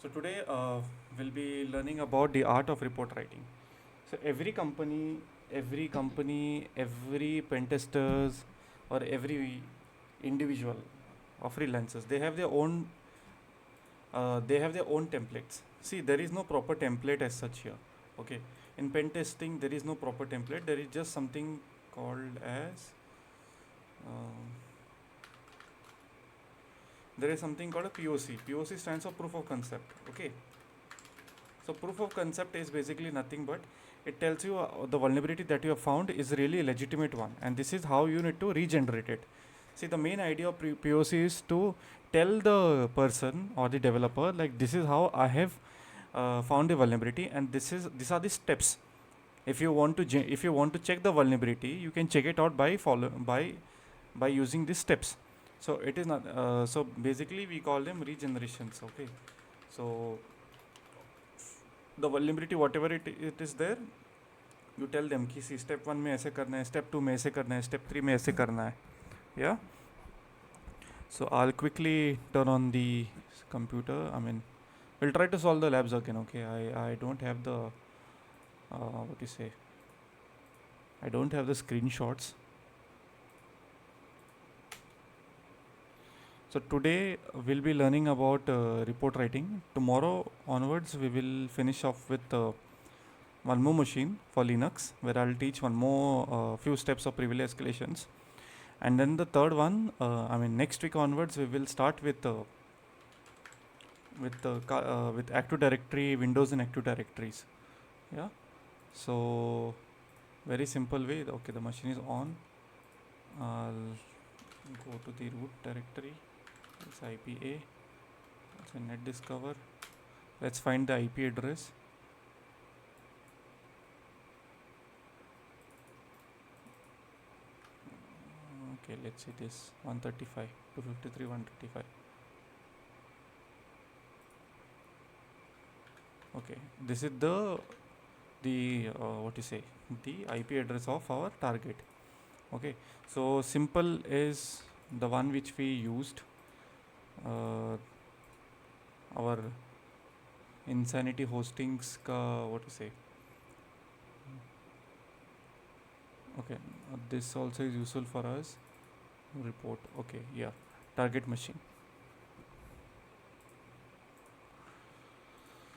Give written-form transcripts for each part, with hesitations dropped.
So today we'll be learning about the art of report writing. So every pen testers or every individual or freelancers, they have their own templates. See, there is no proper template as such here. Okay, in pen testing there is no proper template. There is just something called as um, there is something called a POC. POC stands for proof of concept. Okay, so proof of concept is basically nothing but it tells you the vulnerability that you have found is really a legitimate one, and this is how you need to regenerate it. See, the main idea of POC is to tell the person or the developer like this is how I have found the vulnerability, and these are the steps. If you want to if you want to check the vulnerability, you can check it out by using these steps. So it is not so basically we call them regenerations. Okay, so the vulnerability whatever it is there, you tell them कि see step 1 में ऐसे करना है, step 2 में ऐसे करना है, step 3 में ऐसे करना है. Yeah, so I'll quickly turn on the computer. I mean, we'll try to solve the labs again. Okay, I don't have the what you say, I don't have the screenshots. So today we'll be learning about report writing. Tomorrow onwards we will finish off with one more machine for Linux, where I'll teach one more few steps of privilege escalations. And then the third one, I mean next week onwards we will start with Active Directory, Windows and Active Directories. Yeah. So very simple way. Okay, the machine is on. I'll go to the root directory. It's IPA. It's a net discover. Let's find the IP address. Okay, let's see this 135, 253, 135. Okay, this is the what you say, the IP address of our target. Okay, so simple is the one which we used. Our insanity hostings ka what you say. Okay, this also is useful for us. Report. Okay, yeah, target machine.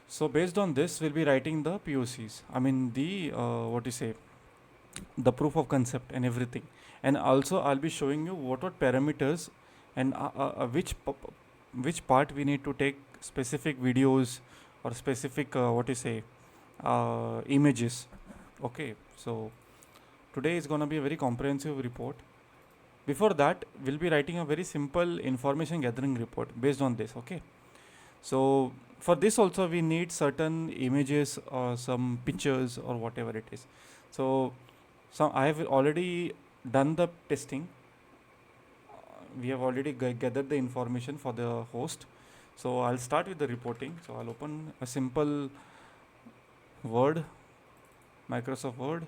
So based on this, we'll be writing the POCs. I mean the what you say, the proof of concept and everything. And also I'll be showing you what are parameters and which part we need to take specific videos or specific what you say images. Okay, so today is gonna be a very comprehensive report. Before that, we'll be writing a very simple information gathering report based on this. Okay, so for this also we need certain images or some pictures or whatever it is. So I have already done the testing. We have already gathered the information for the host. So I'll start with the reporting. So I'll open a simple Word, Microsoft Word.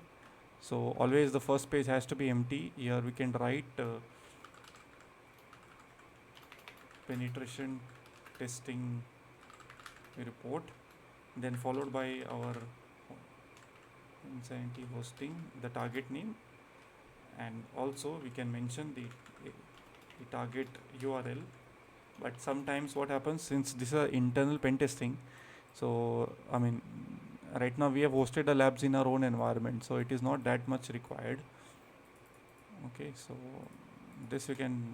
So always the first page has to be empty. Here we can write penetration testing report, then followed by our insanity hosting, the target name, and also we can mention the target URL. But sometimes what happens, since this is internal pen testing, so I mean right now we have hosted the labs in our own environment, so it is not that much required. Okay, so this we can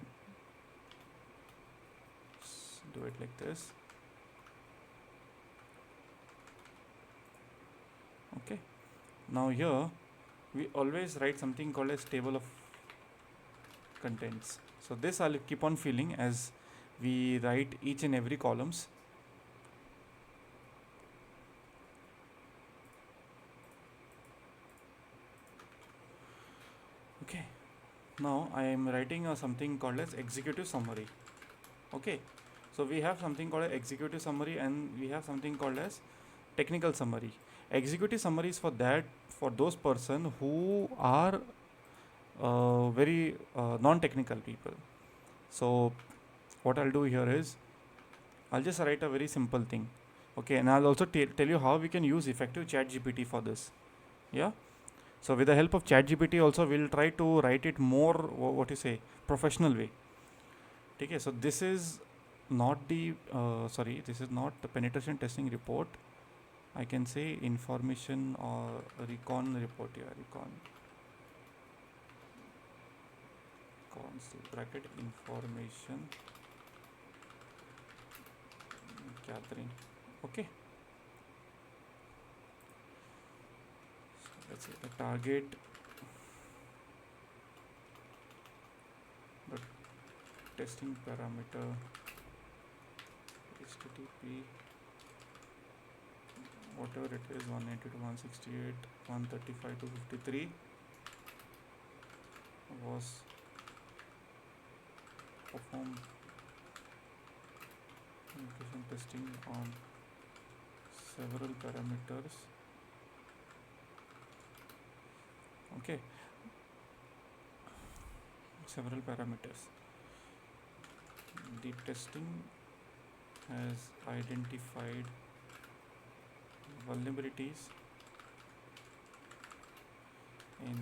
do it like this. Okay, now here we always write something called as table of contents. So this I'll keep on filling as we write each and every columns. Okay, now I am writing something called as executive summary. Okay, so we have something called as executive summary and we have something called as technical summary. Executive summary is for those person who are very non-technical people. So what I'll do here is I'll just write a very simple thing. Okay, and I'll also tell you how we can use effective ChatGPT for this. Yeah. So with the help of ChatGPT also we'll try to write it more what you say professional way. Okay, so this is not the sorry, this is not the penetration testing report. I can say information or recon report. Yeah, bracket information gathering. Okay, so let's say the target, the testing parameter, HTTP, whatever it is, 192.168, 135 to 53 was performed penetration testing on several parameters. Okay, several parameters. The testing has identified vulnerabilities in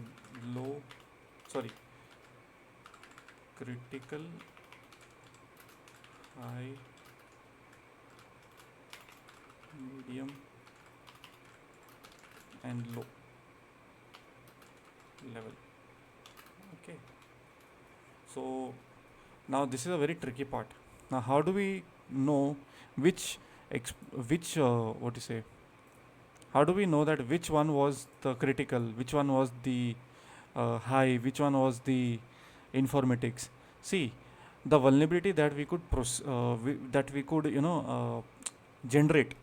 critical, high, medium and low level. Okay, so now this is a very tricky part. Now how do we know which what to say, how do we know that which one was the critical, which one was the high, which one was the informatics? See, the vulnerability that we could that we could generate,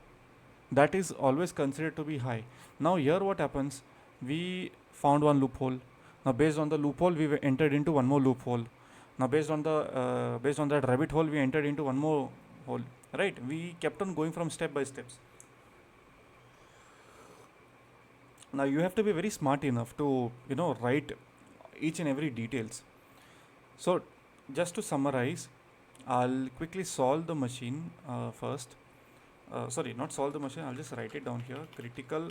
that is always considered to be high. Now here what happens, we found one loophole. Now based on the loophole we entered into one more loophole. Now based on that rabbit hole we entered into one more hole, right? We kept on going from step by steps. Now you have to be very smart enough to write each and every details. So just to summarize, I'll quickly solve the machine first. Sorry, not solve the machine, I'll just write it down here. Critical.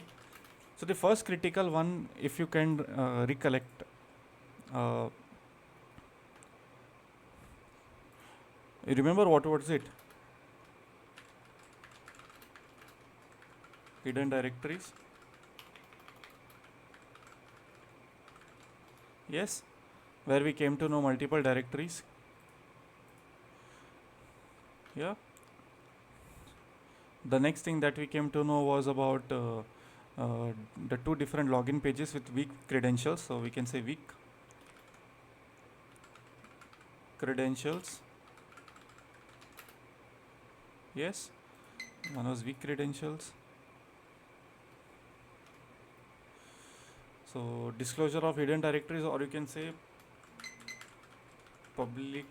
So the first critical one, if you can recollect, you remember what was it? Hidden directories. Yes, where we came to know multiple directories. Yeah. The next thing that we came to know was about the two different login pages with weak credentials. So we can say weak credentials. Yes, one was weak credentials. So disclosure of hidden directories, or you can say publicly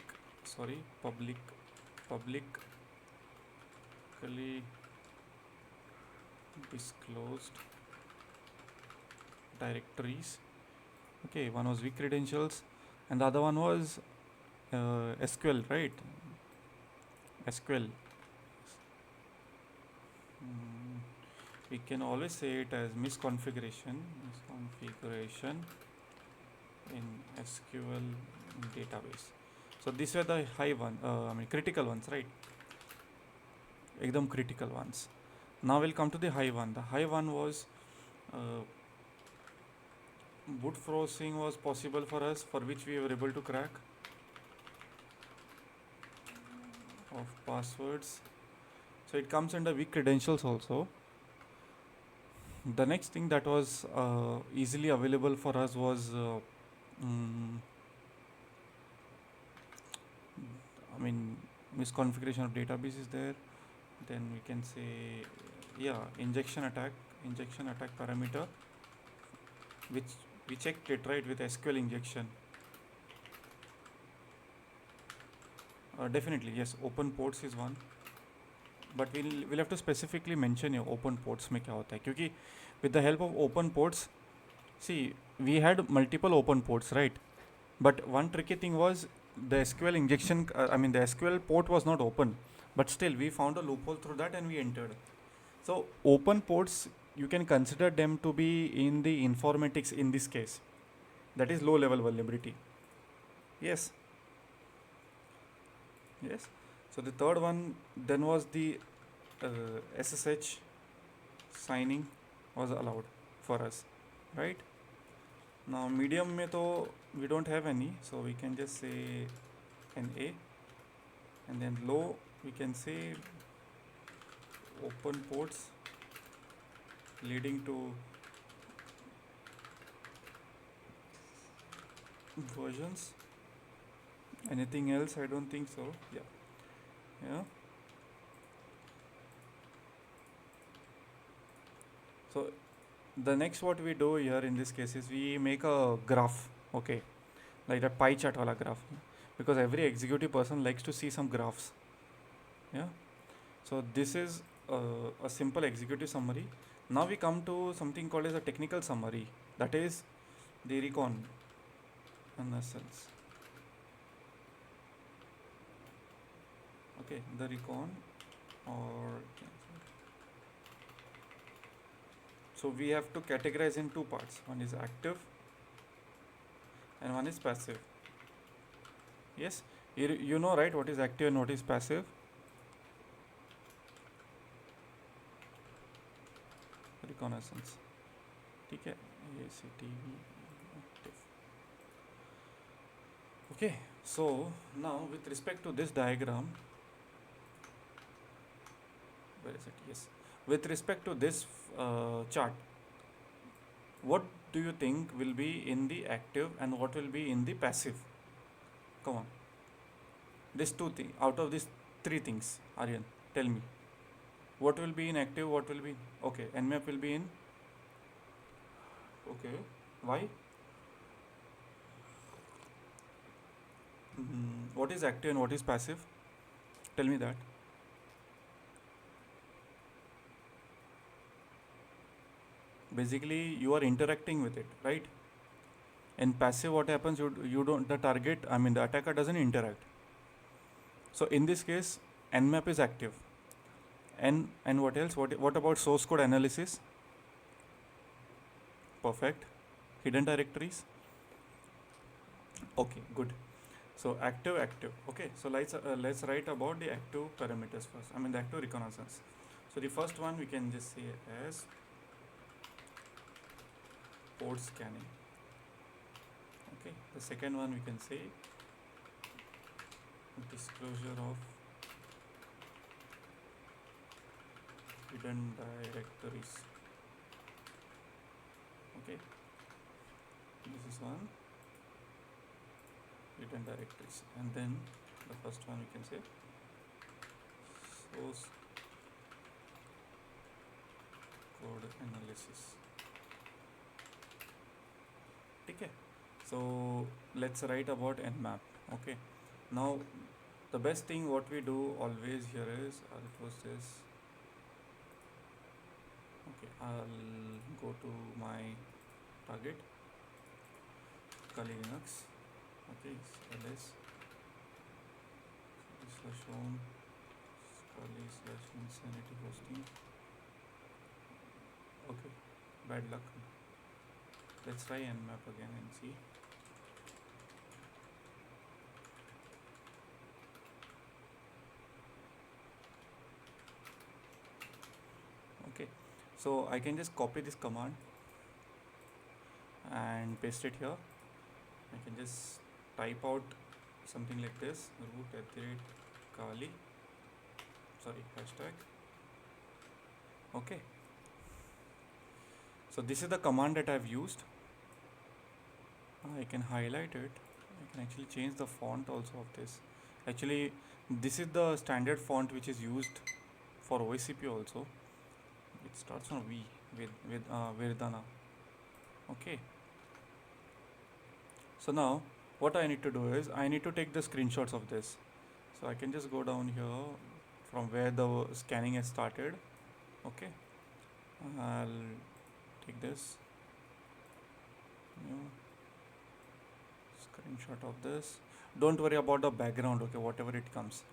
disclosed directories. Okay, one was weak credentials and the other one was SQL, right? SQL. We can always say it as misconfiguration in SQL database. So these were the high one, critical ones, right? Ekdam critical ones. Now we'll come to the high one. The high one was boot forcing was possible for us, for which we were able to crack of passwords. So it comes under weak credentials also. The next thing that was easily available for us was misconfiguration of database is there. Then we can say, yeah, injection attack parameter, which we checked it, right, with SQL injection. Definitely yes, open ports is one, but we'll have to specifically mention your open ports में क्या होता है, क्योंकि with the help of open ports, see, we had multiple open ports, right? But one tricky thing was the SQL injection, the SQL port was not open, but still we found a loophole through that and we entered. So open ports, you can consider them to be in the informatics in this case. That is low level vulnerability. Yes. Yes. So the third one then was the SSH signing was allowed for us, right? Now medium में तो we don't have any, so we can just say NA, and then low we can say open ports leading to versions. Anything else? I don't think so. Yeah. Yeah. So the next what we do here in this case is we make a graph, okay, like a pie chart wala graph, because every executive person likes to see some graphs. Yeah. So this is a simple executive summary. Now we come to something called as a technical summary. That is the recon nonsense. Okay, the recon or so we have to categorize in two parts. One is active and one is passive. Yes, you know, right, what is active and what is passive. Reconnaissance. ठीक है, ACTV active. Okay, so now with respect to this diagram, where is it? Yes, with respect to this chart, what do you think will be in the active and what will be in the passive? Come on, these two things out of these three things, Aryan, tell me. What will be in active? What will be okay? Nmap will be in. Okay, why? What is active and what is passive? Tell me that. Basically, you are interacting with it, right? In passive, what happens? You don't the target. I mean, the attacker doesn't interact. So in this case, Nmap is active. And what else? What about source code analysis? Perfect. Hidden directories. Okay, good. So active. Okay, so let's write about the active parameters first. I mean the active reconnaissance. So the first one we can just say as port scanning. Okay, the second one we can say disclosure of hidden directories. Okay, this is one, hidden directories, and then the first one we can say source code analysis. Okay, so let's write about Nmap. Okay, now the best thing what we do always here is I'll post this. Okay, I'll go to my target Kali Linux. Okay, ls slash home Kali slash insanity hosting. Okay, bad luck. Let's try Nmap again and see. Okay, so I can just copy this command and paste it here. I can just type out something like this, root @Kali, sorry, hashtag. Okay, so this is the command that I've used. I can highlight it. I can actually change the font also of this. Actually, this is the standard font which is used for OSCP also. It starts on V with Verdana. Okay. So now what I need to do is I need to take the screenshots of this. So I can just go down here from where the scanning has started. Okay. I'll take this. New screenshot of this. Don't worry about the background, okay, whatever it comes,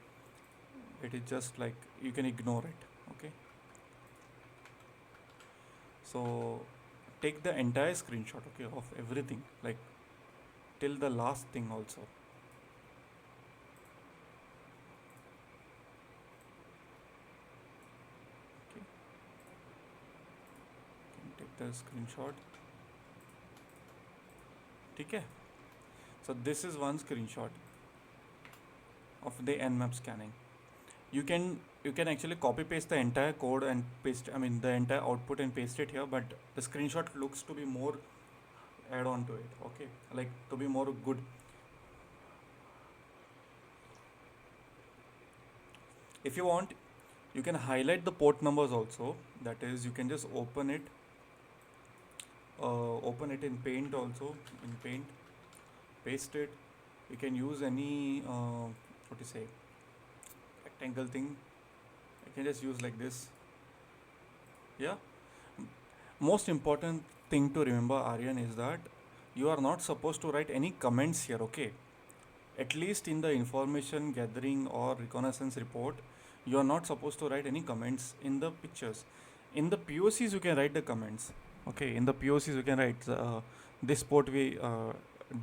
it is just like you can ignore it. Okay, So take the entire screenshot, okay, of everything, like till the last thing also. Okay, can take the screenshot. Okay. So this is one screenshot of the nmap scanning. You can actually copy paste the entire code and paste, I mean the entire output, and paste it here, but the screenshot looks to be more add on to it, okay, like to be more good. If you want, you can highlight the port numbers also. That is, you can just open it in paint also, in paint, paste it. You can use any what to say, rectangle thing. You can just use like this. Yeah. Most important thing to remember, Aryan, is that you are not supposed to write any comments here, okay? At least in the information gathering or reconnaissance report, you are not supposed to write any comments in the pictures. In the POCs, you can write the comments. Okay, in the POCs, you can write this port we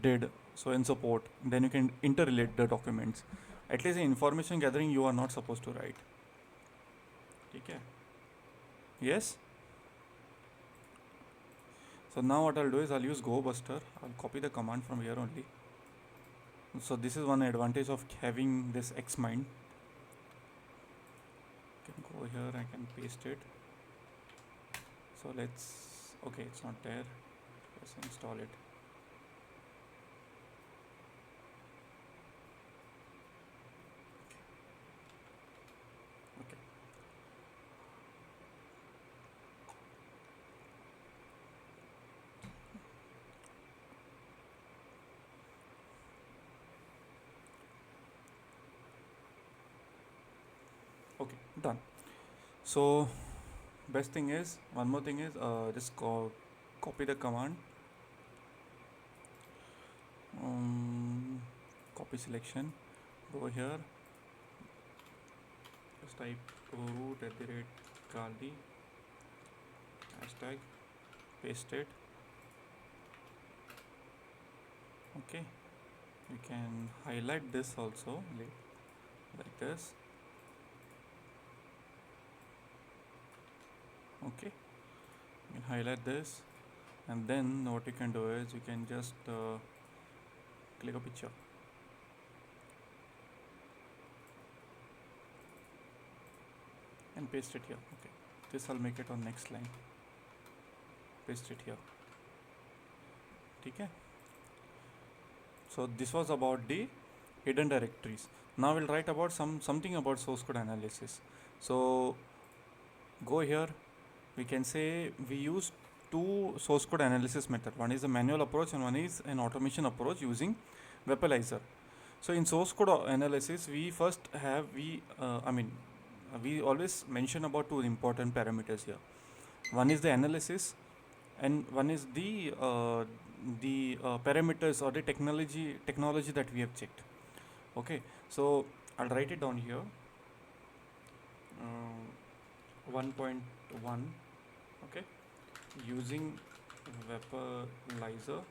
did, so in support. Then you can interrelate the documents. At least in information gathering, you are not supposed to write. Okay. Yes. So now what I'll do is I'll use GoBuster. I'll copy the command from here only. So this is one advantage of having this Xmind. I can go here, I can paste it. So okay, it's not there. Let's install it. Okay. Okay, done. So best thing is, one more thing is, just copy the command. Copy selection. Go here. Just type root @Kali hashtag. Paste it. Okay. You can highlight this also, like this. Okay, you can highlight this, and then what you can do is you can just click a picture and paste it here. Okay, this I'll make it on next line. Paste it here. Okay. So this was about the hidden directories. Now we'll write about something about source code analysis. So go here. We can say we use two source code analysis method. One is a manual approach and one is an automation approach using Wapalizer. So in source code analysis, we first have we always mention about two important parameters here. One is the analysis, and one is the parameters or the technology that we have checked. Okay, so I'll write it down here. 1.1. Okay, using Wapalizer,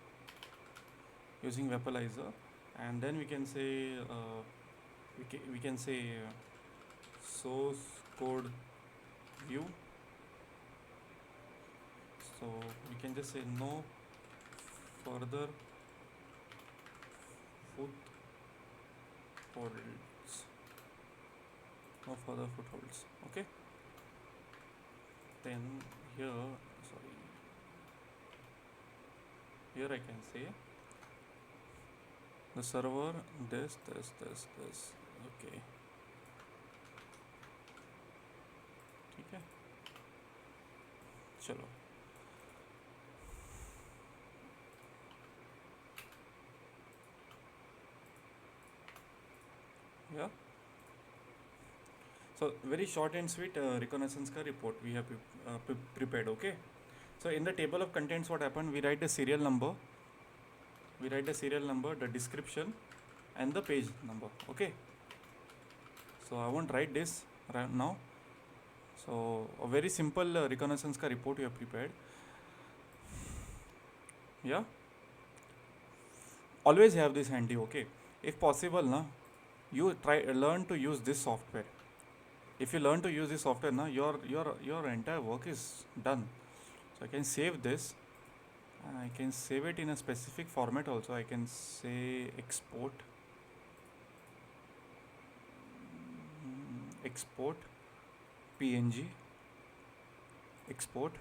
and then we can say we can say source code view. So we can just say no further footholds. No further footholds. Okay. Then here I can say the server this. Okay. ठीक है, चलो. Yeah. So very short and sweet reconnaissance ka report we have prepared. Okay. So in the table of contents, what happened? We write the serial number, the description, and the page number. Okay. So I won't write this right now. So a very simple reconnaissance का report you have prepared. Yeah, always have this handy. Okay, if possible na, you try learn to use this software. If you learn to use this software na, your entire work is done. So I can save this. I can save it in a specific format also. I can say export, export PNG, export.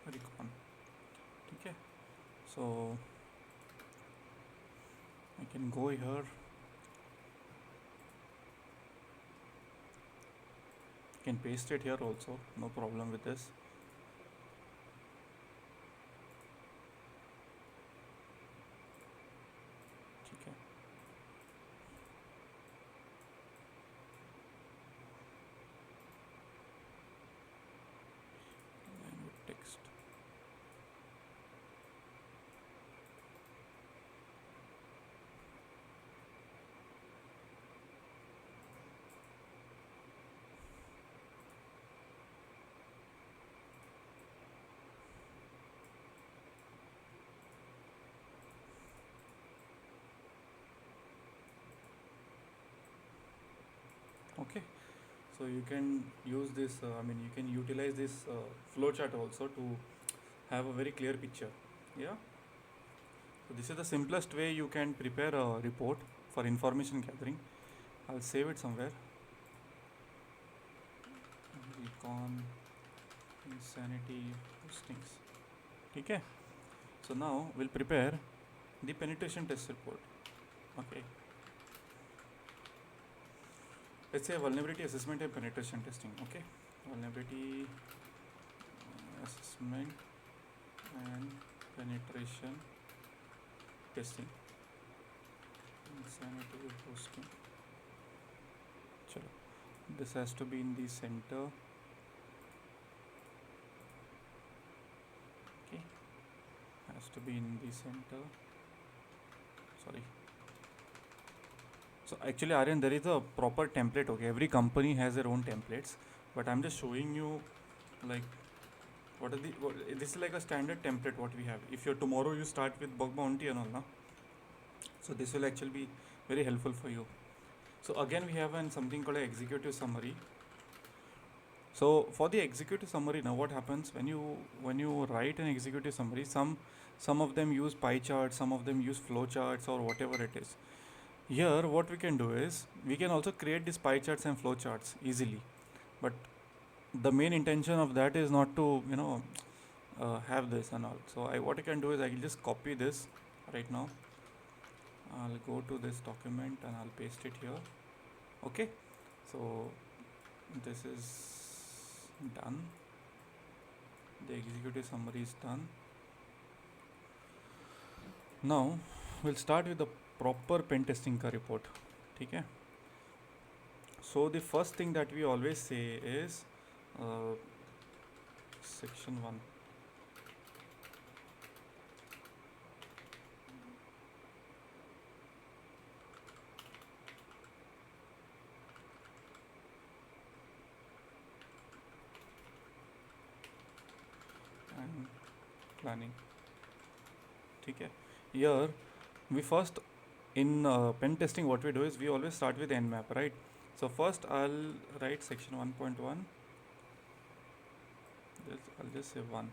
Recon. Okay, so I can go here. I can paste it here also. No problem with this. Okay. And with text. Okay, so you can use this. You can utilize this flowchart also to have a very clear picture. Yeah. So this is the simplest way you can prepare a report for information gathering. I'll save it somewhere. Recon insanity postings. Okay. So now we'll prepare the penetration test report. Okay. Let's say vulnerability assessment and penetration testing. Okay. Vulnerability assessment and penetration testing. Insanity posting. Chalo. This has to be in the center. Okay. Has to be in the center. Sorry. So actually Aryan, there is a proper template. Okay, every company has their own templates, but I'm just showing you like this is like a standard template what we have. If you're tomorrow you start with bug bounty and all na, so this will actually be very helpful for you. So again we have something called an executive summary. So for the executive summary now, what happens when you write an executive summary, some of them use pie charts, some of them use flow charts or whatever it is. Here what we can do is we can also create these pie charts and flow charts easily, but the main intention of that is not to have this and all. So what I can do is I will just copy this right now. I'll go to this document and I'll paste it here. Okay, so this is done. The executive summary is done. Now we'll start with the proper pen testing ka report. Okay. So the first thing that we always say is section 1. And planning. Okay. Here we first in pen testing what we do is we always start with nmap, right? So first I'll write section 1.1. I'll just say 1.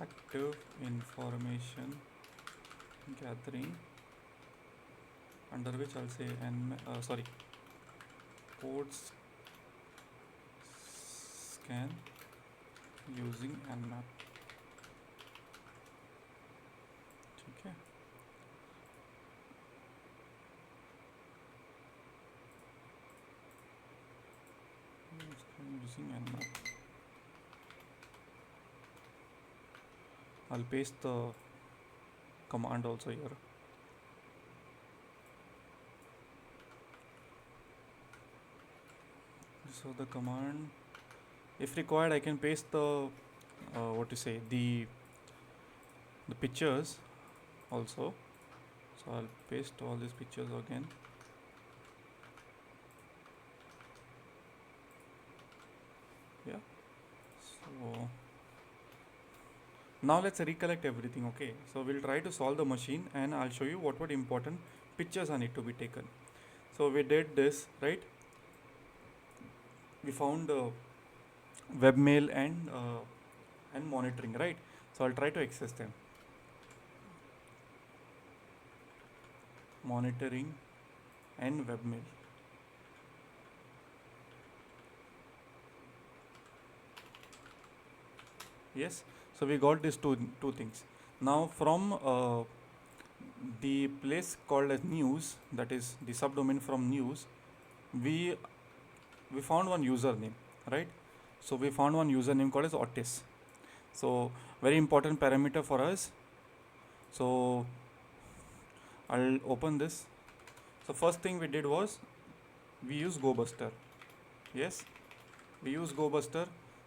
Active information gathering, under which I'll say codes scan using nmap. Okay. Using nmap. I'll paste the command also here. So the command, if required, I can paste the what to say, the pictures also. So I'll paste all these pictures again. Yeah. So now let's recollect everything. Okay. So we'll try to solve the machine, and I'll show you what important pictures are need to be taken. So we did this, right? We found webmail and monitoring, right? So I'll try to access them. Monitoring and webmail. Yes. So we got these two things. Now from the place called as news, that is the subdomain from news, we we found one username, right? So we found one username called as Otis. So very important parameter for us. So I'll open this. So first thing we did was we use GoBuster. Yes, we use GoBuster.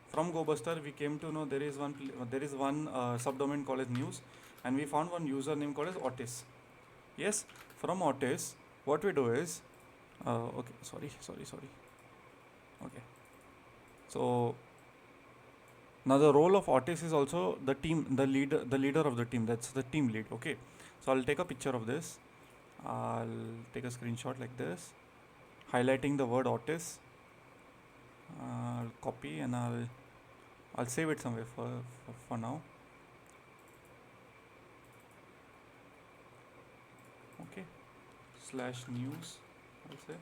From GoBuster we came to know there is one subdomain called as news, and we found one username called as Otis. Yes, from Otis what we do is okay, sorry. Okay, so now the role of Otis is also the leader of the team. That's the team lead. Okay, so I'll take a picture of this. I'll take a screenshot like this, highlighting the word Otis. I'll copy and I'll save it somewhere for now. Okay, /news. I'll say.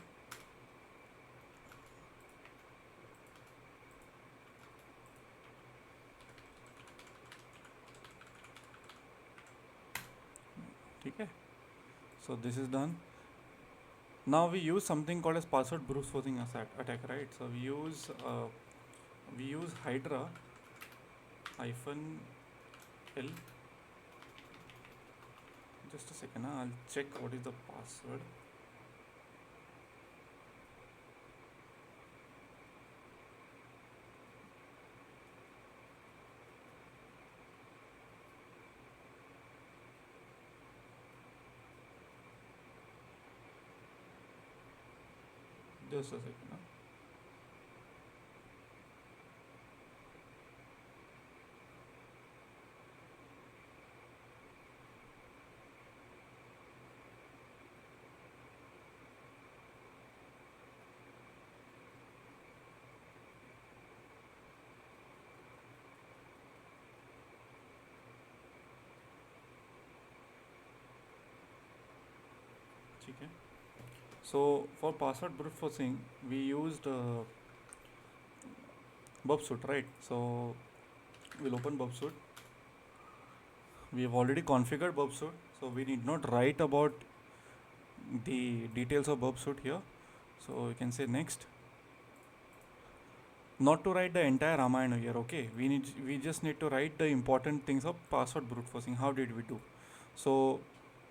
Okay, so this is done. Now we use something called as password brute forcing attack, right? So we use Hydra -l. Just a second, I'll check what is the password. Just a second. Okay. So for password brute forcing, we used Bubsuit, right? So we'll open Bubsuit. We have already configured Bubsuit, so we need not write about the details of Bubsuit here. So you can say next. Not to write the entire Ramayana here, okay? We just need to write the important things of password brute forcing. How did we do? So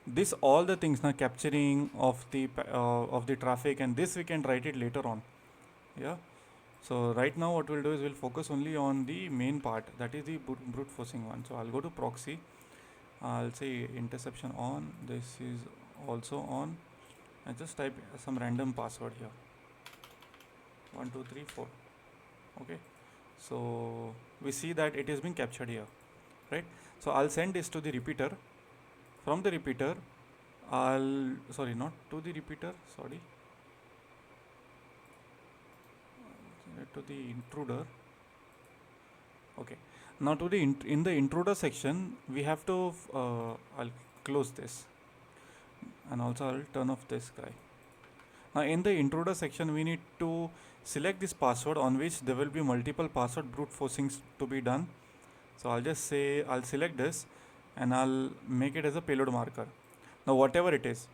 this all the things now, capturing of the traffic, and this we can write it later on. Yeah. So right now what we'll do is we'll focus only on the main part, that is the brute forcing one. So I'll go to proxy. I'll say interception on. This is also on. I just type some random password here. 123 4. Okay. So we see that it is being captured here, right? So I'll send this to the repeater. From the repeater, sorry, not to the repeater. Sorry. To the intruder. Okay, now to the in the intruder section we have to I'll close this, and also I'll turn off this guy. Now in the intruder section we need to select this password on which there will be multiple password brute forcings to be done. So I'll just say I'll select this and I'll make it as a payload marker. Now whatever it is,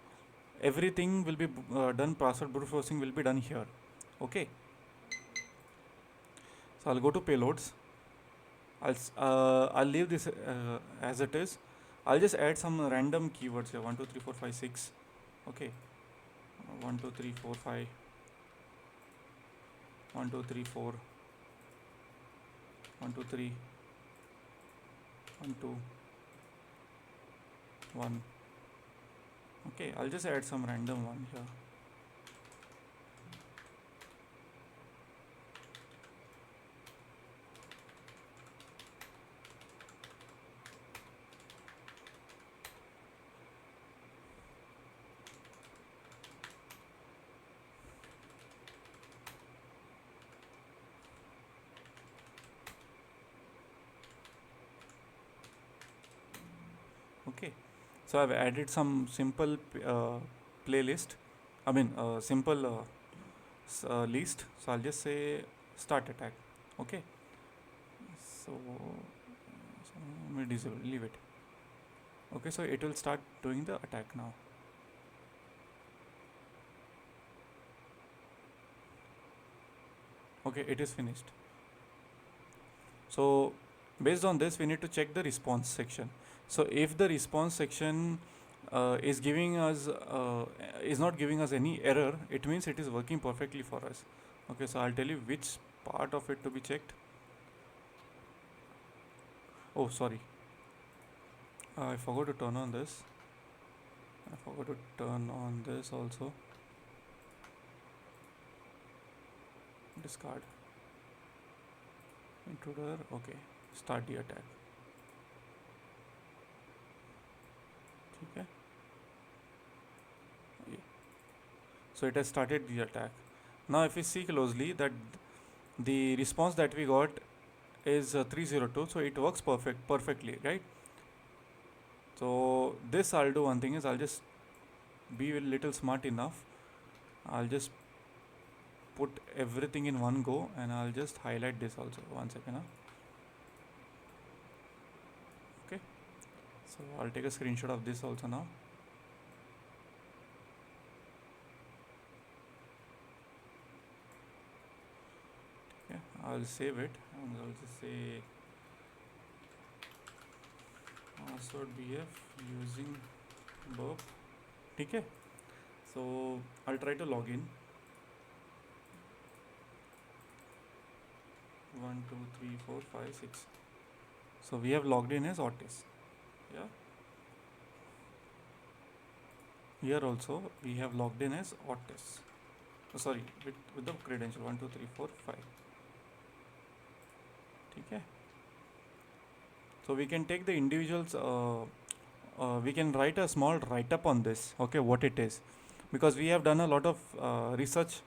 everything will be done, password brute forcing will be done here. Okay, so I'll go to payloads. I'll leave this as it is. I'll just add some random keywords here. 1 2 3 4 5 6. Okay, 1 2 3 4 5. 1 2 3 4 1 2 3 1 2 1. Okay, I'll just add some random one here. Okay, so I've added some simple playlist. I mean, simple list. So I'll just say start attack. Okay, so let me disable, leave it. Okay, so it will start doing the attack now. Okay, it is finished. So based on this, we need to check the response section. So if the response section is not giving us any error, it means it is working perfectly for us. Okay, so I'll tell you which part of it to be checked. Oh, sorry, I forgot to turn on this. I forgot to turn on this also. Discard intruder. Okay, start the attack. Okay. Yeah. So it has started the attack. Now if we see closely, that the response that we got is 302, so it works perfectly, right? So this, I'll do one thing is, I'll just be a little smart enough. I'll just put everything in one go, and I'll just highlight this also. One second. Okay, so I'll take a screenshot of this also now. Okay, I'll save it, and I'll just say password bf using burp. Okay, so I'll try to log in. 1 2 3 4 5 6. So we have logged in as Otis. Yeah, here also we have logged in as Otis. Oh, sorry, with the credential 1 2 3 4 5. Okay, so we can take the individuals, we can write a small write up on this. Okay, what it is, because we have done a lot of research.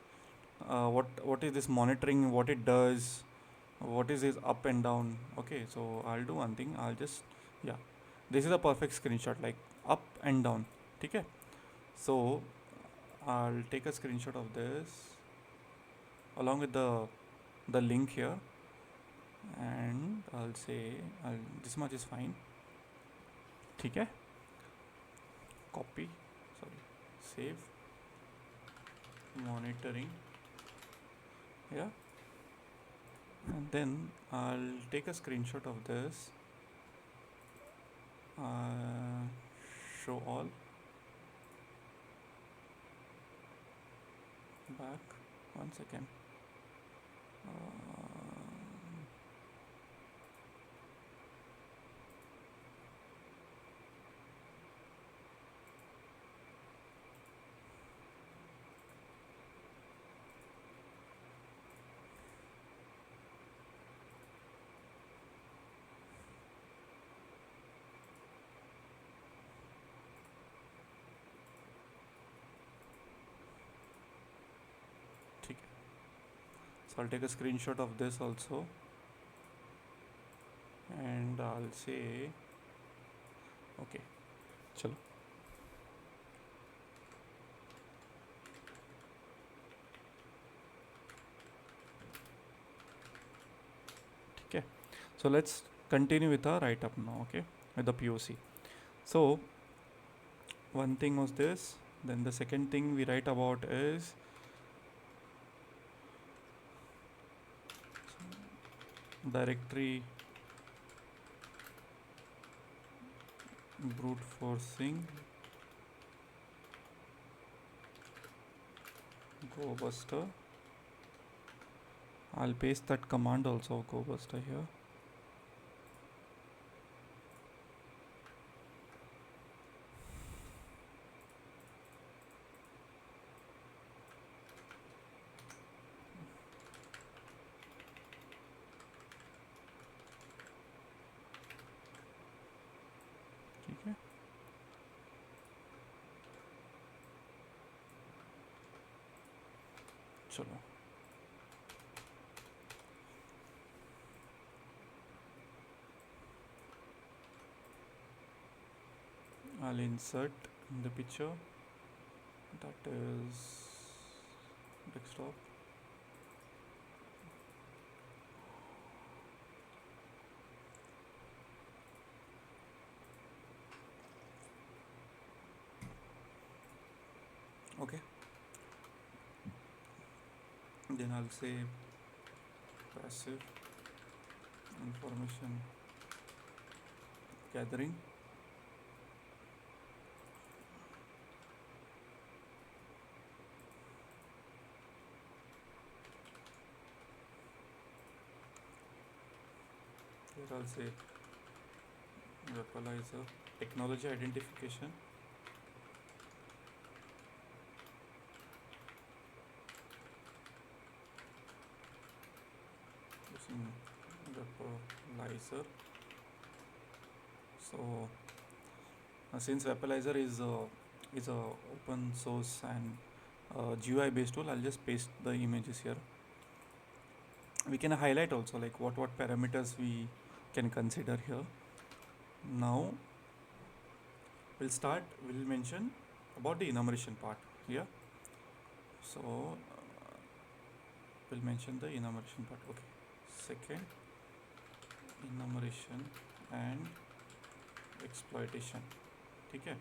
What is this monitoring, what it does, what is this up and down. Okay, so I'll do one thing, I'll just, yeah, this is a perfect screenshot, like up and down. Okay, so I'll take a screenshot of this along with the link here, and I'll say this much is fine. Okay, copy, sorry, save, monitoring, yeah, and then I'll take a screenshot of this, show all, back, one second, so I'll take a screenshot of this also, and I'll say okay, chalo. Okay, so let's continue with our write up now. Okay, with the POC. So one thing was this, then the second thing we write about is directory brute forcing go buster I'll paste that command also, go buster here. ठीक है, चलो I'll insert in the picture, that is desktop. Okay, then I'll say passive information gathering. Here I'll say virtualizer technology identification. Using virtualizer. So since virtualizer is a open source and GUI based tool, I'll just paste the images here. We can highlight also like what parameters we can consider here. Now we'll mention about the enumeration part here. So we'll mention the enumeration part. Okay, second, enumeration and exploitation. Okay,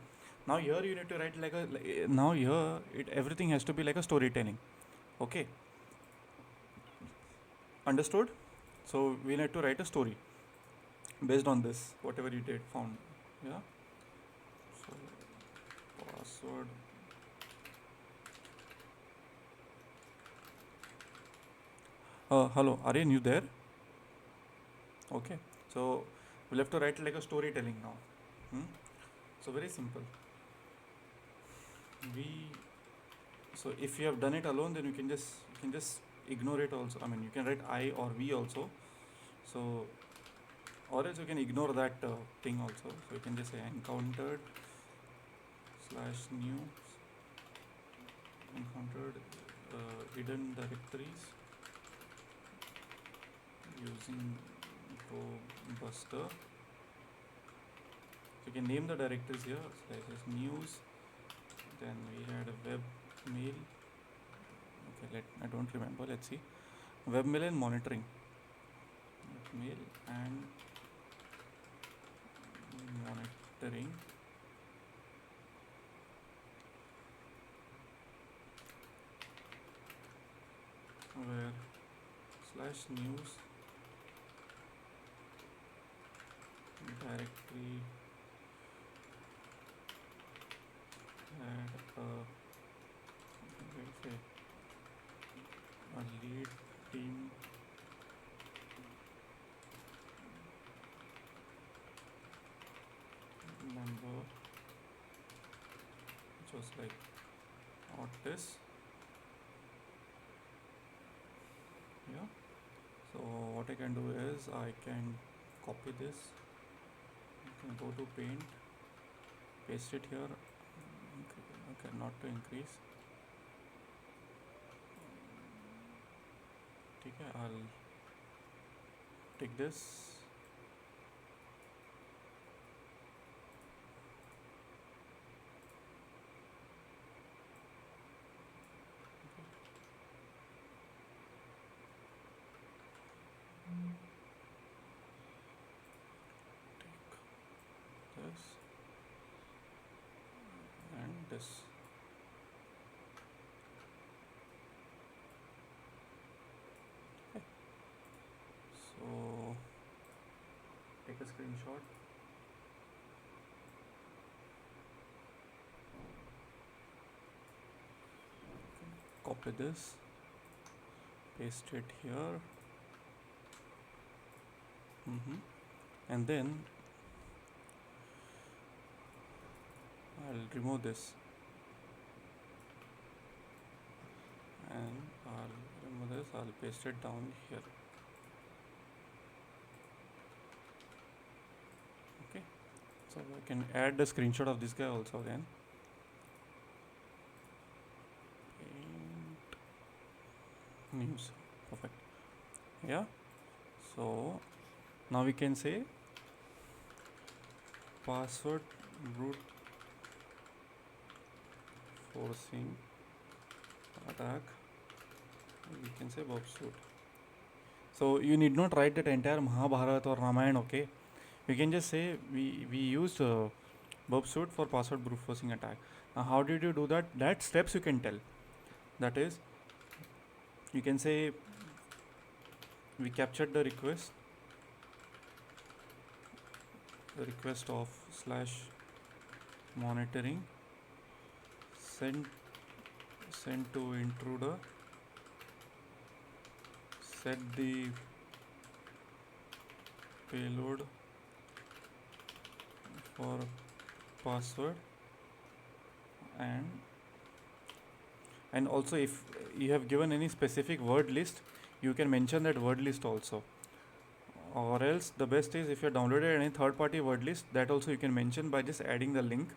now here you need to write like now here everything has to be like a storytelling. Okay, understood? So we need to write a story based on this whatever you did found. Yeah, so password. Hello, Aryan, you there? Okay, so we'll have to write like a storytelling now. So very simple. So if you have done it alone, then you can just ignore it also. I mean, you can write I or we also. So or else you can ignore that thing also. So you can just say encountered /new encountered hidden directories using GoBuster. So you can name the directories here. So this is news. Then we had a web mail. Okay, I don't remember. Let's see. Web mail and monitoring. Web mail and monitoring. Where /news directory had a lead team member which was like Otis. Yeah, so what I can do is I can copy this, I can go to paint, paste it here. Okay, not to increase. Okay, I'll take this. This and this. Okay. So take a screenshot. Copy this, paste it here. And then I'll remove this, and I'll remove this, I'll paste it down here. Okay, so I can add the screenshot of this guy also again. Paint news, perfect. Yeah, so now we can say password brute forcing attack, we can say verb suit. So you need not write that entire Mahabharata or Ramayana, okay? You can just say we used verb suit for password brute forcing attack. Now how did you do that? That steps you can tell. That is, you can say we captured the request of slash monitoring sent to intruder, set the payload for password, and also if you have given any specific word list, you can mention that word list also. Or else the best is if you have downloaded any third party word list, that also you can mention by just adding the link.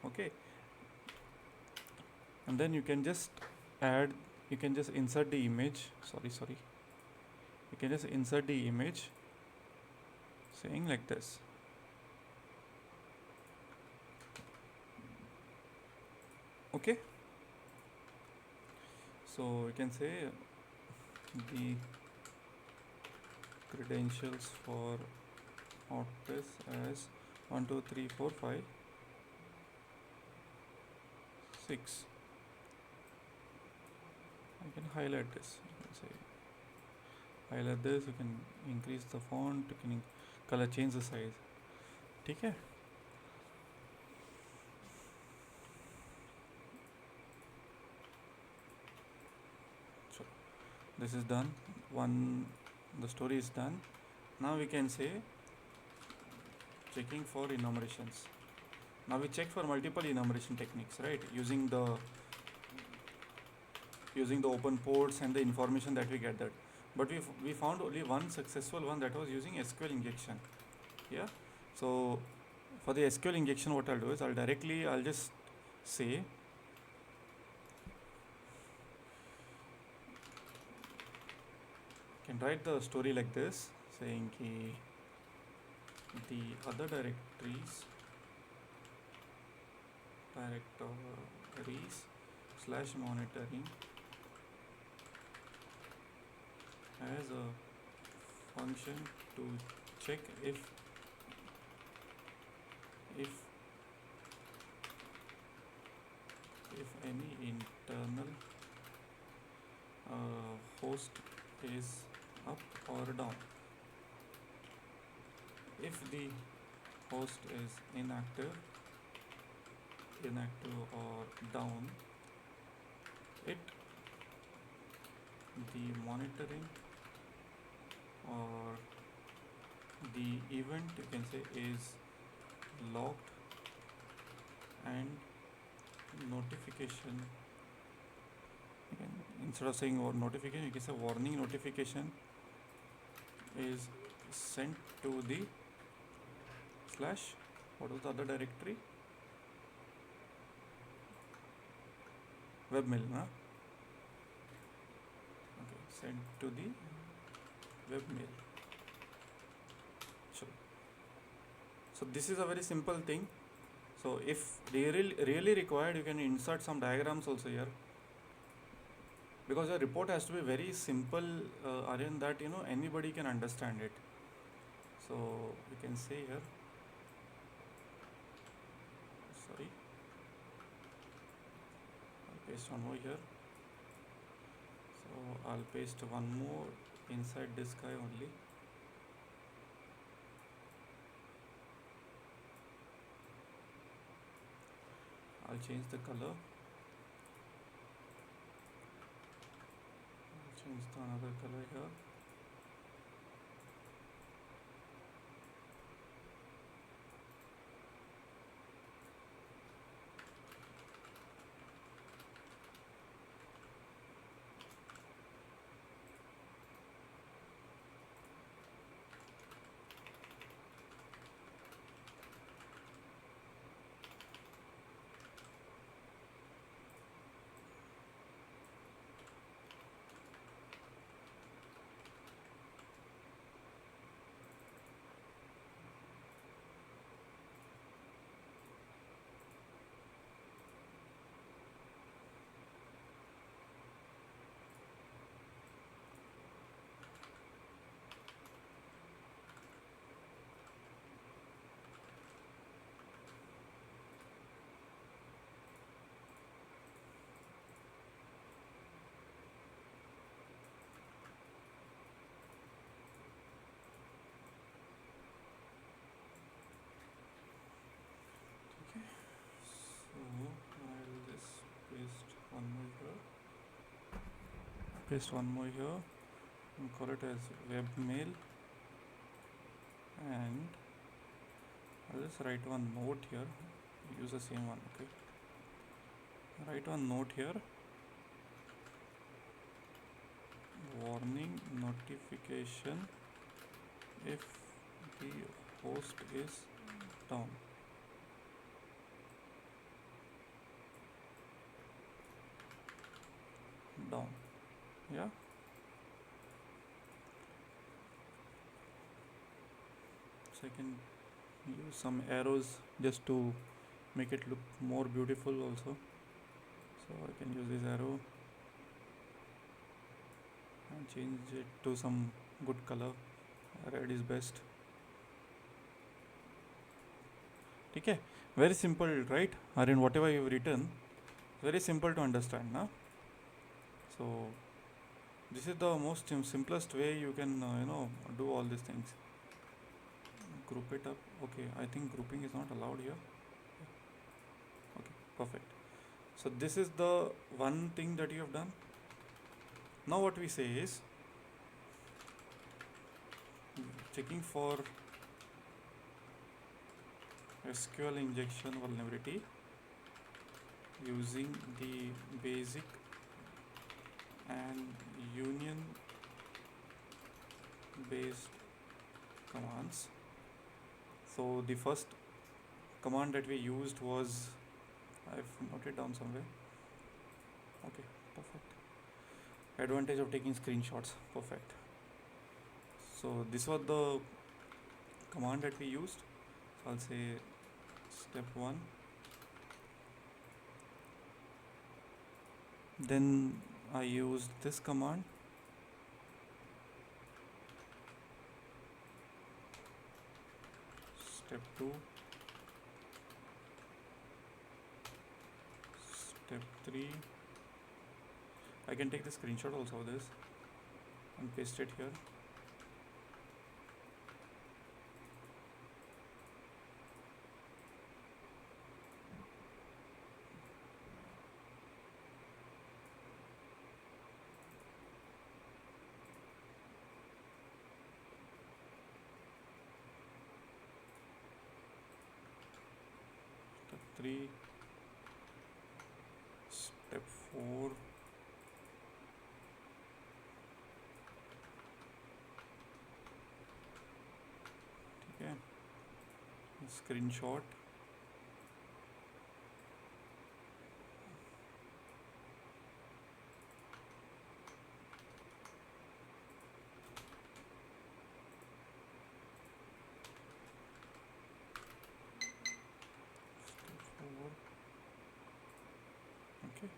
Okay, and then you can just insert the image, you can just insert the image saying like this. Okay, so we can say the credentials for Otis as 1 2 3 4 5 6. I can highlight this. You can say highlight this. You can increase the font. You can color change the size. ठीक है? So this is done. The story is done. Now we can say checking for enumerations. Now we check for multiple enumeration techniques, right? Using the open ports and the information that we gathered. But we found only one successful one, that was using SQL injection. Yeah. So for the SQL injection, what I'll do is I'll just say can write the story like this, saying the other directories slash monitoring as a function to check if any internal host is up or down. If the host is inactive or down, the monitoring or the event, you can say, is locked, and notification, instead of saying notification, you can say warning notification is sent to the slash, what was the other directory? Webmail, huh? Okay, sent to the webmail. Sure. So this is a very simple thing. So if really required, you can insert some diagrams also here, because your report has to be very simple, Aryan, that anybody can understand it. So you can say here, sorry, I'll paste one more here. So I'll paste one more inside this guy only. I'll change the color. the another color here. Okay, so I'll just paste one more here. Paste one more here and call it as webmail, and I'll just write one note here. Use the same one. Okay, write one note here. Warning notification if the host is down. Down. Yeah. So I can use some arrows just to make it look more beautiful also. So I can use this arrow and change it to some good color. Red is best. Okay, very simple, right? Or in whatever you've written, very simple to understand, na? So this is the most simplest way you can do all these things. Group it up. Okay, I think grouping is not allowed here. Okay, perfect. So this is the one thing that you have done. Now what we say is checking for SQL injection vulnerability using the basic and union based commands. So the first command that we used was, I've noted down somewhere. Okay, perfect. Advantage of taking screenshots. Perfect. So this was the command that we used. So I'll say step 1. Then I used this command. Step 2. Step 3. I can take the screenshot also of this and paste it here. Step 3. Step 4. Okay. Screenshot. Step 4. Okay.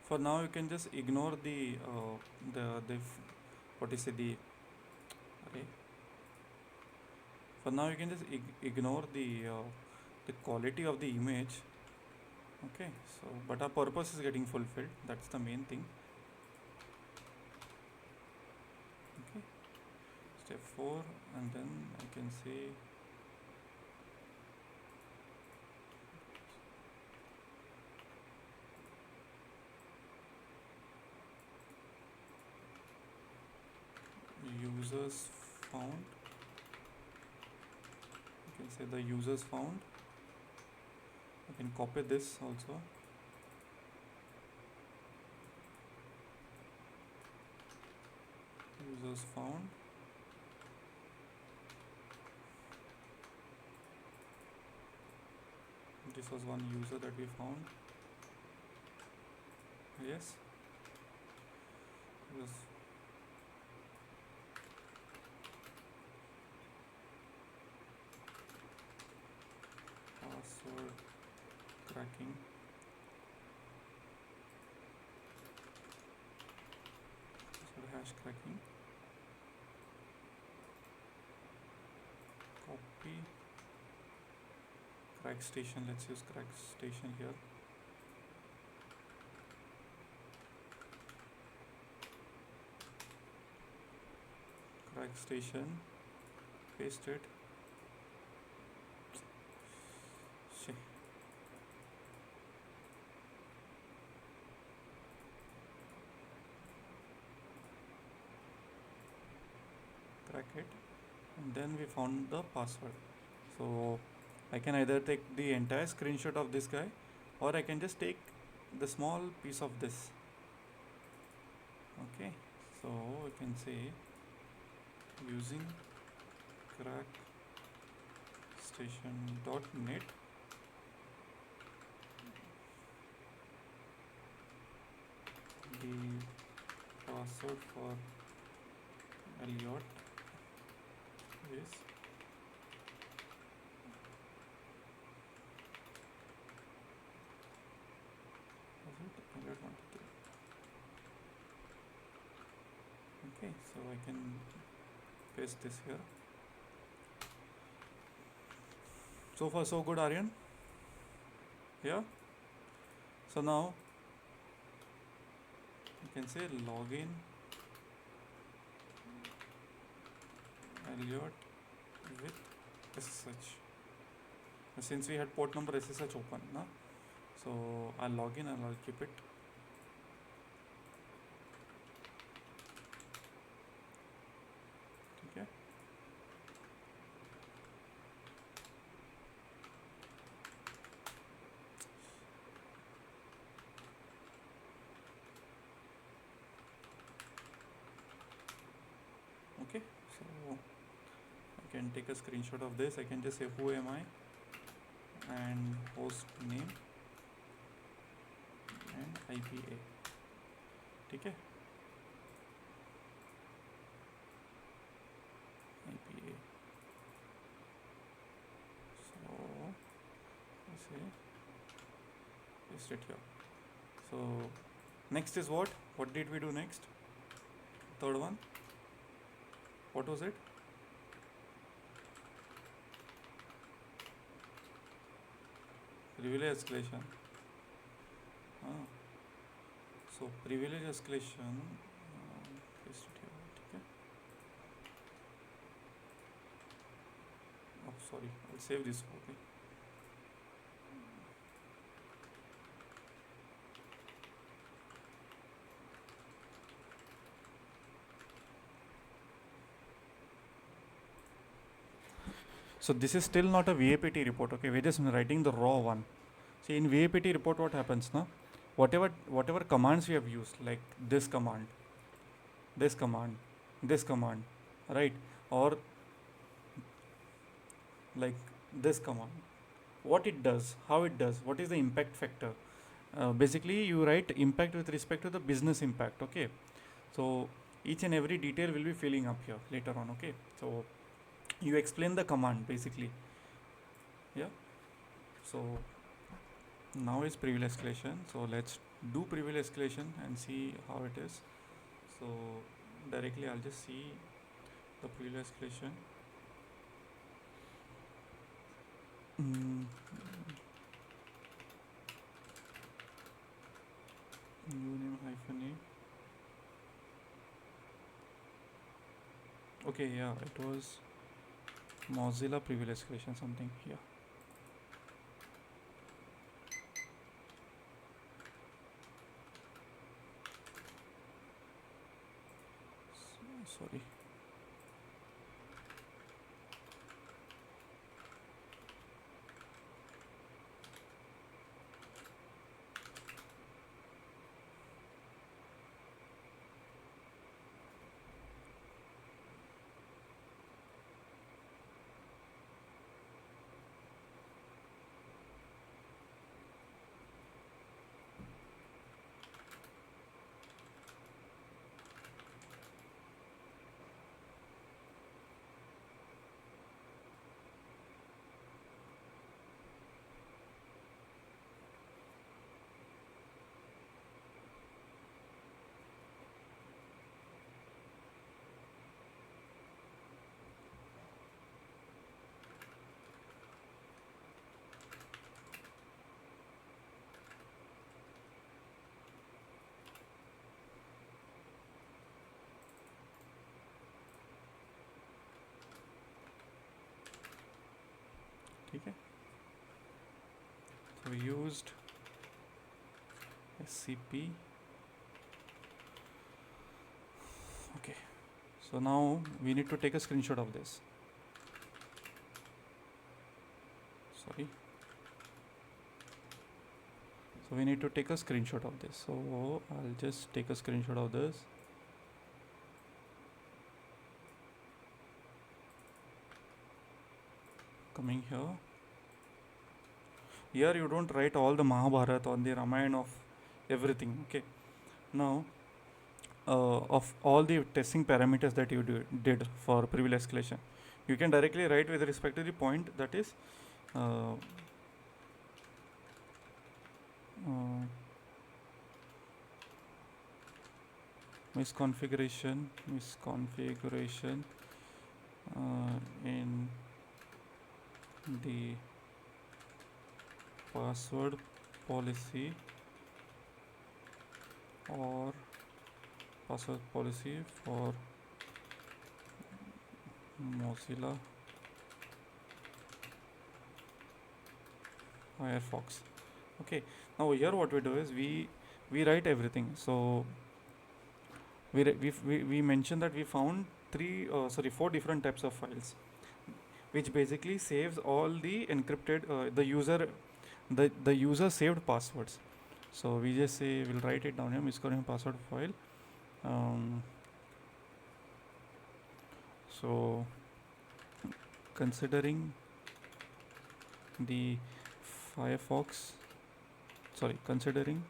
For now you can just ignore the what is it, the array. For now you can just ignore the quality of the image. Okay, so but our purpose is getting fulfilled, that's the main thing. Okay, step 4, and then I can say users found. You can say the users found. I can copy this also. Users found. This was one user that we found. Yes. Yes. Password cracking. Password hash cracking. Copy. Crack station. Let's use crack station here. Crack station. Paste it. Shit. Crack it, and then we found the password. So I can either take the entire screenshot of this guy, or I can just take the small piece of this. Okay, so we can say using crackstation.net the password for Elliot is Elliot 123. Okay, so I can paste this here. So far so good, Aryan. Yeah. So now you can say login Elliot with SSH. Since we had port number SSH open, na? So I'll log in and I'll keep it. Okay. Okay, so I can take a screenshot of this. I can just say who am I and host name and IPA. Okay. IPA. So let's say paste it here. So next is what? What did we do next? Third one. What was it? Privilege escalation. So privilege escalation. Paste it here. Okay. Oh, sorry. I'll save this. Okay. So this is still not a VAPT report. Okay, we're just writing the raw one. See, in VAPT report, what happens now? Whatever commands we have used, like this command, this command, this command, right? Or like this command, what it does, how it does, what is the impact factor. Basically, you write impact with respect to the business impact. Okay, so each and every detail will be filling up here later on. Okay, so you explain the command basically. Yeah. So now is privilege escalation. So let's do privilege escalation and see how it is. So directly I'll just see the privilege escalation. Uname hyphen a. Okay, yeah, it was Mozilla privilege escalation something. Yeah. Sorry. Okay. So we used SCP. Okay. So now we need to take a screenshot of this. Sorry. So we need to take a screenshot of this. So I'll just take a screenshot of this. Coming here. Here you don't write all the Mahabharata or the Ramayana of everything. Okay. Now, of all the testing parameters that you did for privilege escalation, you can directly write with respect to the point, that is uh, misconfiguration in the password policy or password policy for Mozilla Firefox. Okay, now here what we do is we write everything. So we mentioned that we found four different types of files, which basically saves all the encrypted the user saved passwords. So we just say we'll write it down here, misconfigured password file. So considering the Firefox, considering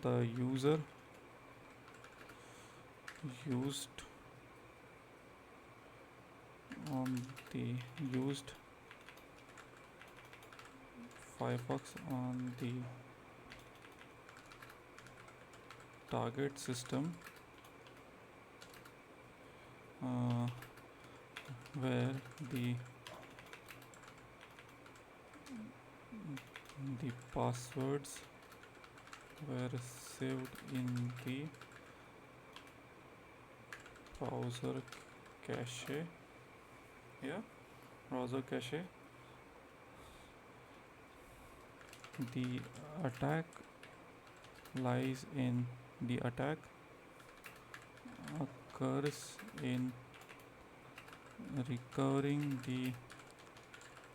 the user used on the used Firefox on the target system, where the passwords were saved in the browser cache. Yeah, browser cache. The attack lies in the attack occurs in recovering the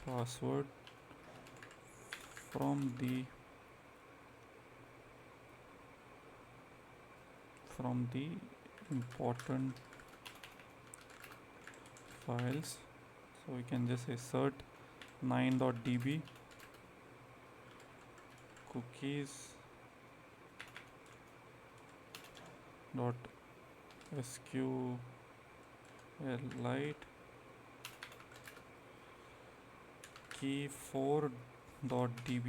password from the important files. So we can just say cert 9.db cookies dot SQLite key 4.db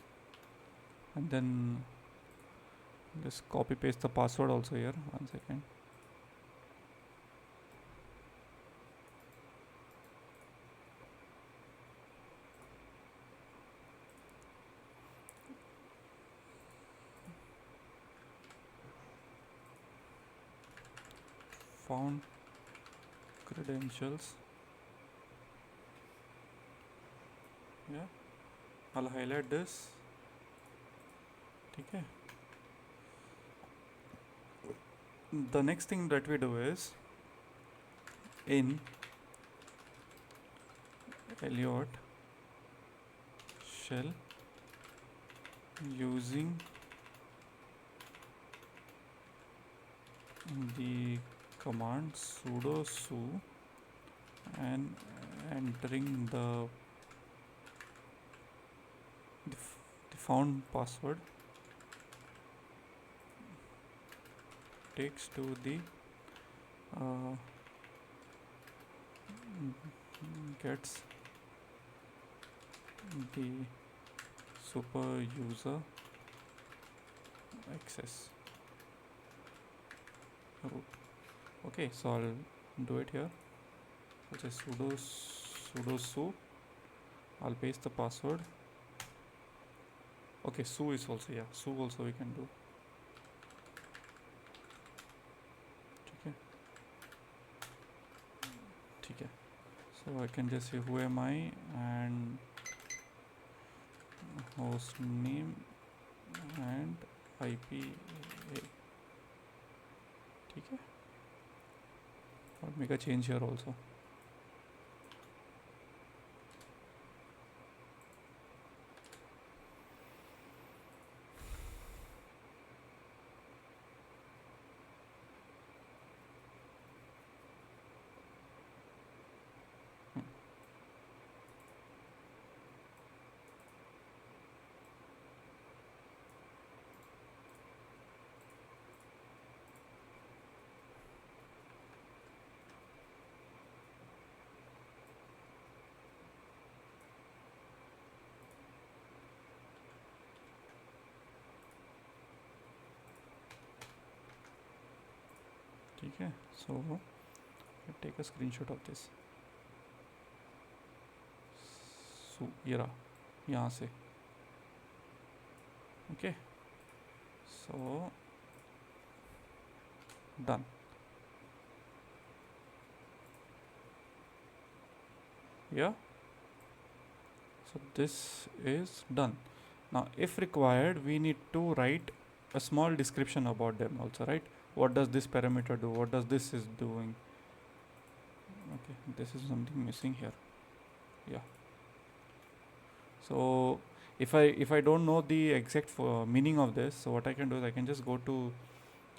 and then just copy paste the password also here. 1 second. Found credentials. Yeah, I'll highlight this. Okay. The next thing that we do is in Elliot shell using the command sudo su and entering the found password takes to the uh, gets the super user access root. Okay, so I'll do it here. Which is sudo su. I'll paste the password. Okay, su is also, yeah, su also we can do. Okay. Okay. So I can just say who am I and host name and IP. Okay. I'll make a change here also. ठीक है, so take a screenshot of this. So ये रहा, यहाँ से. Okay, so done. Yeah, so this is done. Now if required, we need to write a small description about them also, right? What does this parameter do? What does this is doing? Okay, this is something missing here. Yeah. So if I don't know the exact meaning of this, so what I can do is I can just go to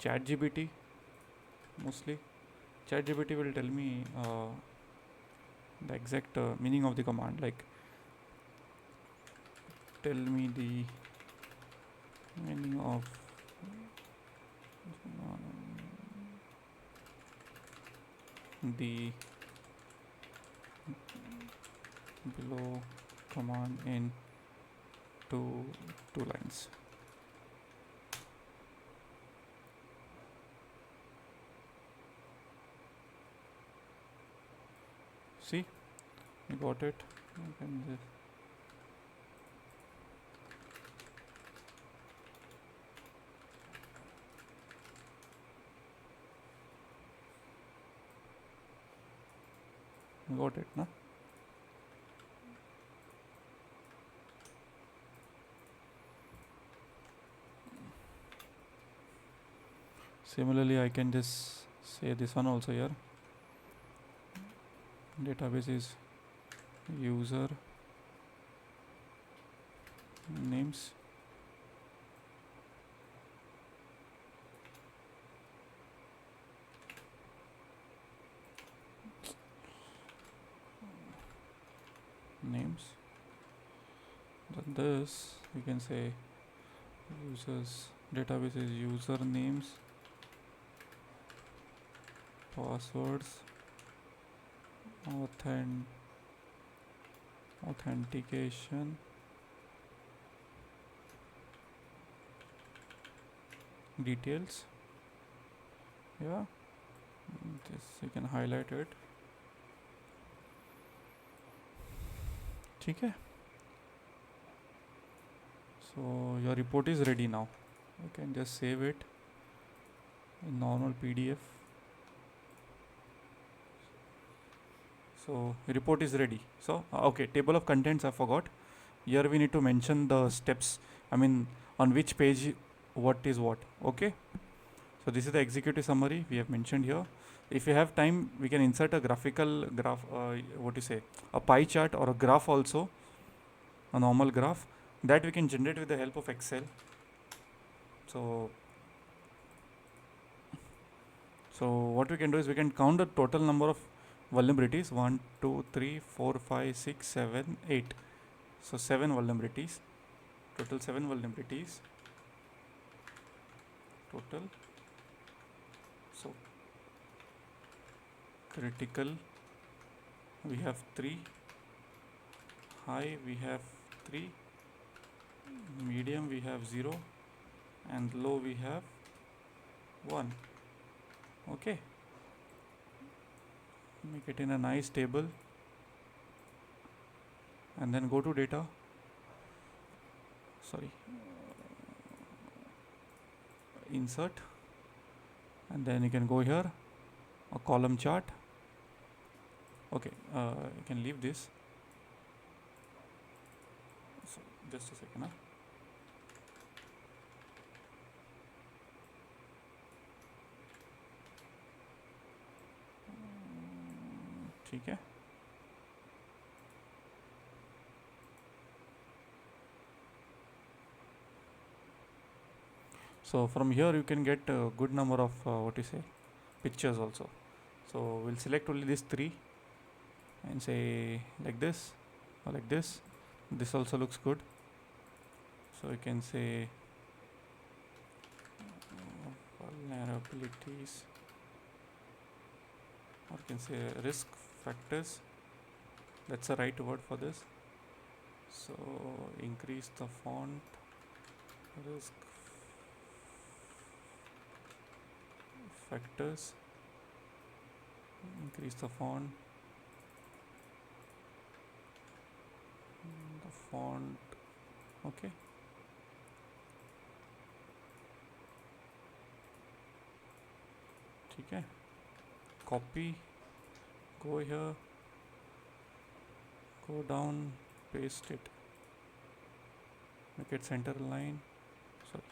ChatGPT. Mostly, ChatGPT will tell me the exact meaning of the command. Like, tell me the meaning of the below command in two lines. See, you got it. You can just got it, no? Similarly, I can just say this one also here. Database is user names then this you can say users database is user names, passwords, authentication, details. Yeah, this you can highlight it. Okay, so your report is ready now. You can just save it in normal PDF. So report is ready. So okay, table of contents I forgot. Here we need to mention the steps. I mean, on which page what is what. Okay. So this is the executive summary we have mentioned here. If you have time, we can insert a graphical graph. What you say? A pie chart or a graph also. A normal graph that we can generate with the help of Excel. So so what we can do is we can count the total number of vulnerabilities 1 2 3 4 5 6 7 8. So 7 vulnerabilities, total 7 vulnerabilities total. So critical we have 3, high we have 3, medium we have 0, and low we have 1. Okay, make it in a nice table and then go to data. Sorry, insert, and then you can go here, a column chart. Okay, you can leave this. So just a second. ठीक है. So from here you can get a good number of what you say pictures also. So we'll select only these 3 and say like this or like this. This also looks good. So you can say vulnerabilities, or you can say risk factors. That's the right word for this. So increase the font, risk factors, increase the font, okay. ठीक है, copy, go here, go down, paste it, make it center line. Sorry.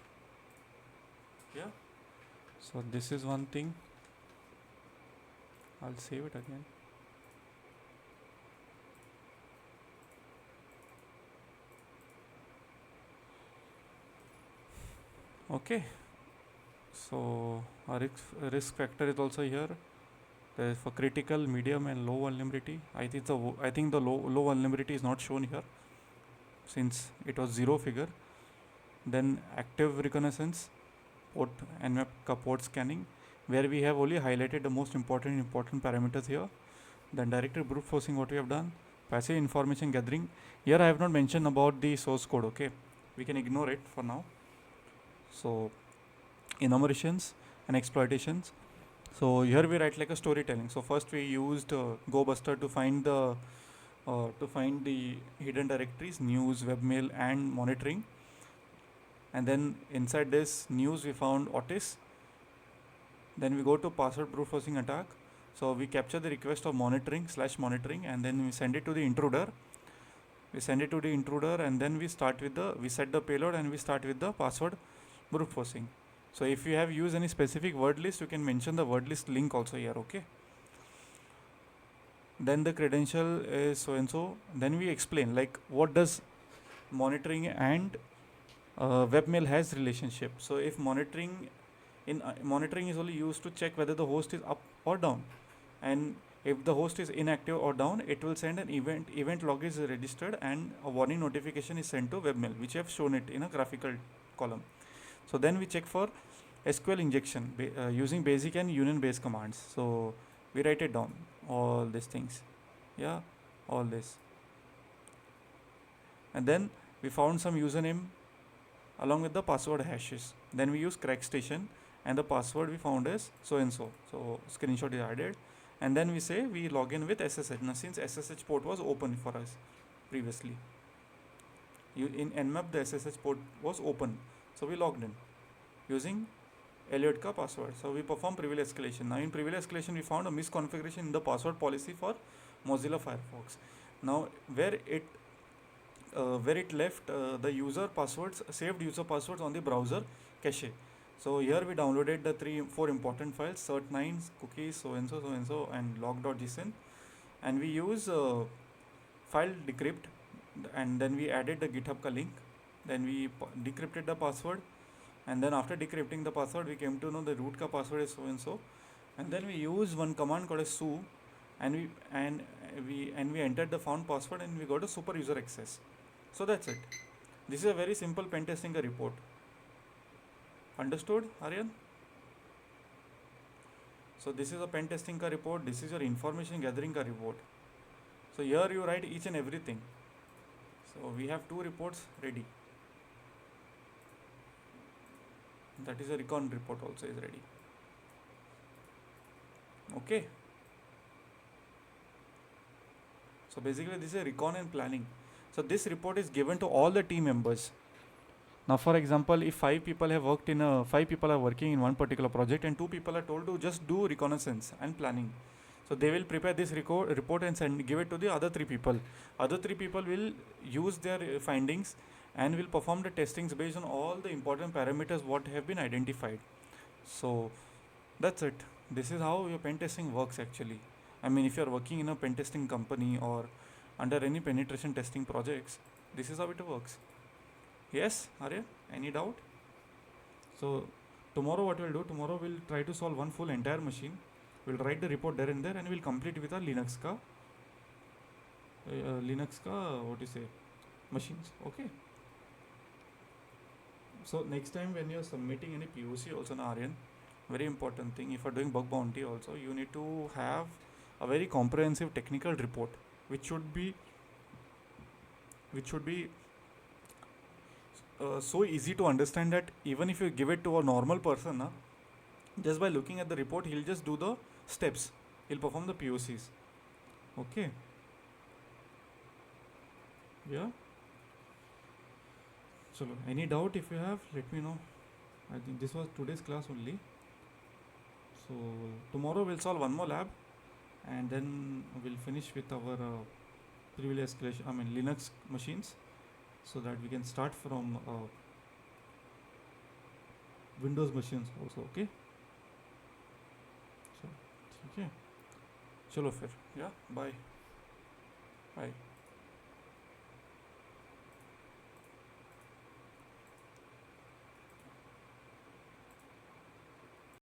Yeah. So this is one thing. I'll save it again. Okay. So our risk factor is also here. There is for critical, medium, and low vulnerability. I think the low vulnerability is not shown here since it was 0 figure. Then active reconnaissance, port nmap port scanning, where we have only highlighted the most important parameters here. Then directed brute forcing, what we have done. Passive information gathering. Here I have not mentioned about the source code. Okay, we can ignore it for now. So enumerations and exploitations. So here we write like a storytelling. So first we used GoBuster to find the hidden directories, news, webmail, and monitoring. And then inside this news we found Otis. Then we go to password brute forcing attack. So we capture the request of monitoring, and then we send it to the intruder. And then we set the payload and we start with the password brute forcing. So if you have used any specific word list, you can mention the word list link also here. Okay. Then the credential is so and so. Then we explain like what does monitoring and webmail has relationship. So if monitoring is only used to check whether the host is up or down, and if the host is inactive or down, it will send an event log is registered and a warning notification is sent to webmail, which I have shown it in a graphical column. So then we check for SQL injection using basic and union based commands. So we write it down, all these things. Yeah, all this. And then we found some username along with the password hashes. Then we use crack station, and the password we found is so and so. So screenshot is added, and then we say we log in with SSH. Now since SSH port was open for us previously, in Nmap the SSH port was open, so we logged in using Elliot ka password. So we perform privilege escalation. Now in privilege escalation we found a misconfiguration in the password policy for Mozilla Firefox. Now where it left the user passwords, saved user passwords on the browser cache. So here we downloaded the 4 important files: cert9, cookies, so and so, and log.json, and we use file decrypt, and then we added the GitHub ka link. Then we decrypted the password, and then after decrypting the password we came to know the root ka password is so and then we use one command called as su, and we entered the found password, and we got a super user access. So that's it. This is a very simple pen testing report. Understood, Aryan? So this is a pen testing report. This is your information gathering report. So here you write each and everything. So we have 2 reports ready. That is a recon report also is ready. Okay. So basically this is a recon and planning. So this report is given to all the team members. Now for example, if 5 people have worked in 5 people are working in one particular project, and 2 people are told to just do reconnaissance and planning. So they will prepare this report and give it to the other 3 people. Other 3 people will use their findings and will perform the testings based on all the important parameters what have been identified. So that's it. This is how your pen testing works actually. I mean, if you are working in a pen testing company or under any penetration testing projects, this is how it works. Yes, Arya, any doubt? So tomorrow what we'll do, tomorrow we'll try to solve one full entire machine. We'll write the report there and there, and we'll complete with our Linux ka what you say, machines. Okay. So next time when you're submitting any POC also, na Aryan, very important thing, if you're doing bug bounty also, you need to have a very comprehensive technical report, which should be so easy to understand that even if you give it to a normal person, just by looking at the report, he'll just do the steps, he'll perform the POCs. Okay. Yeah. So any doubt if you have, let me know. I think this was today's class only. So tomorrow we'll solve one more lab, and then we'll finish with our privilege escalation, I mean Linux machines, so that we can start from Windows machines also. Okay. So okay, chalo fir, yeah, bye.